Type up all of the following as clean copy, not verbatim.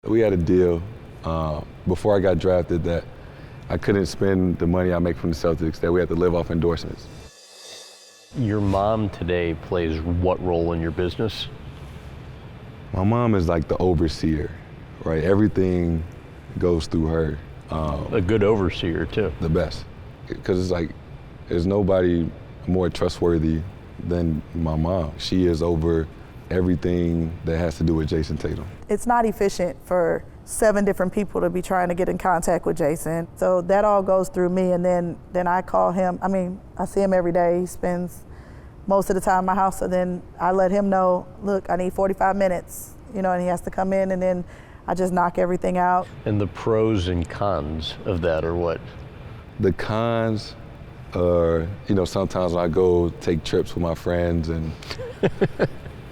We had a deal before I got drafted that I couldn't spend the money I make from the Celtics, that we had to live off endorsements. Your mom today plays what role in your business? My mom is like the overseer, right? Everything goes through her. A good overseer too. The best, because it's like there's nobody more trustworthy than my mom. She is over everything that has to do with Jayson Tatum. It's not efficient for 7 different people to be trying to get in contact with Jayson. So that all goes through me, and then I call him. I mean, I see him every day. He spends most of the time in my house, so then I let him know, look, I need 45 minutes, and he has to come in, and then I just knock everything out. And the pros and cons of that are what? The cons are, sometimes when I go take trips with my friends, and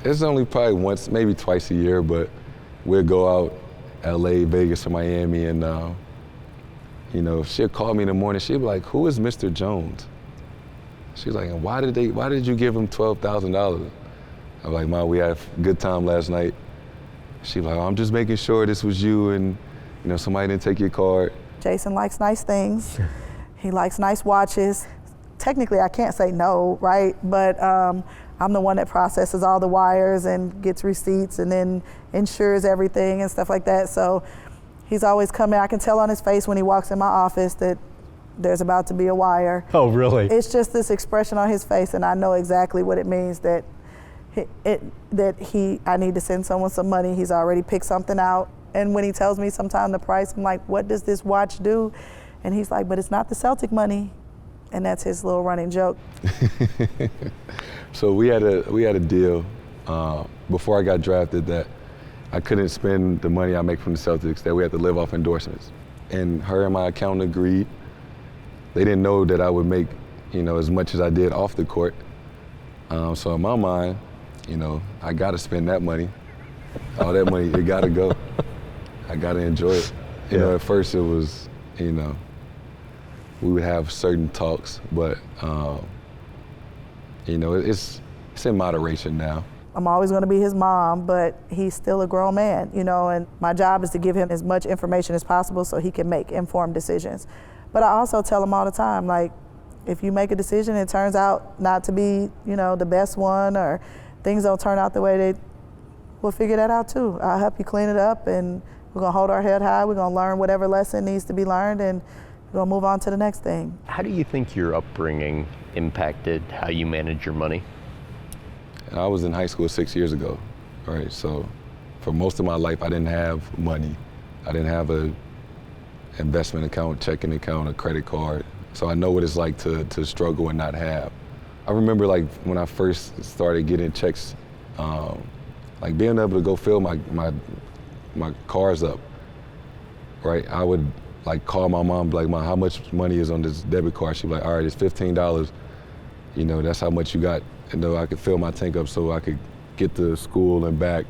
it's only probably once, maybe twice a year, but we'll go out LA, Vegas, or Miami, and she'll call me in the morning. She'll be like, "Who is Mr. Jones?" She's like, "And why did you give him $12,000?" I'm like, "Mom, we had a good time last night." She's like, "I'm just making sure this was you, and somebody didn't take your card." Jayson likes nice things. He likes nice watches. Technically, I can't say no, right? But I'm the one that processes all the wires and gets receipts and then insures everything and stuff like that. So he's always coming. I can tell on his face when he walks in my office that there's about to be a wire. Oh, really? It's just this expression on his face, and I know exactly what it means that I need to send someone some money. He's already picked something out. And when he tells me sometime the price, I'm like, "What does this watch do?" And he's like, "But it's not the Celtic money." And that's his little running joke. So we had a deal before I got drafted that I couldn't spend the money I make from the Celtics, that we had to live off endorsements. And her and my accountant agreed. They didn't know that I would make, as much as I did off the court. So in my mind, I gotta spend that money. All that money, it gotta go. I gotta enjoy it. At first it was, we would have certain talks, but it's in moderation now. I'm always going to be his mom, but he's still a grown man, and my job is to give him as much information as possible so he can make informed decisions. But I also tell him all the time, like, if you make a decision and it turns out not to be, the best one, or things don't turn out the way we'll figure that out too. I'll help you clean it up, and we're going to hold our head high. We're going to learn whatever lesson needs to be learned, and we're going to move on to the next thing. How do you think your upbringing impacted how you manage your money? I was in high school 6 years ago, right? So for most of my life, I didn't have money. I didn't have a investment account, checking account, a credit card. So I know what it's like to struggle and not have. I remember like when I first started getting checks, like being able to go fill my cars up, right? I would like call my mom, like, "Mom, how much money is on this debit card?" She'd be like, "All right, it's $15. That's how much you got." And I could fill my tank up so I could get to school and back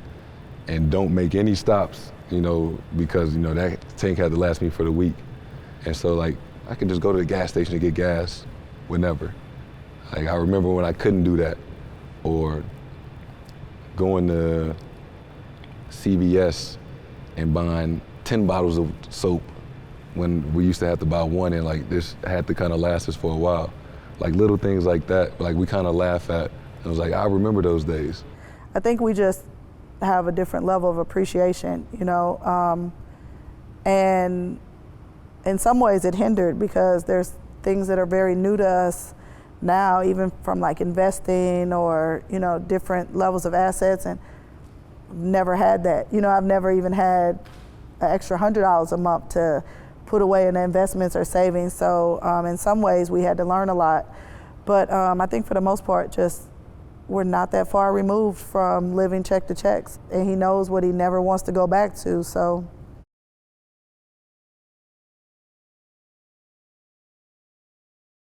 and don't make any stops, because, that tank had to last me for the week. And so, like, I could just go to the gas station to get gas whenever. Like, I remember when I couldn't do that, or going to CVS and buying 10 bottles of soap when we used to have to buy one, and like this had to kind of last us for a while. Like little things like that, like we kind of laugh at. It was like, I remember those days. I think we just have a different level of appreciation, and in some ways it hindered because there's things that are very new to us now, even from like investing or, different levels of assets, and never had that. I've never even had an extra $100 a month to put away in investments or savings. So in some ways we had to learn a lot. But I think for the most part, just we're not that far removed from living check to checks. And he knows what he never wants to go back to. So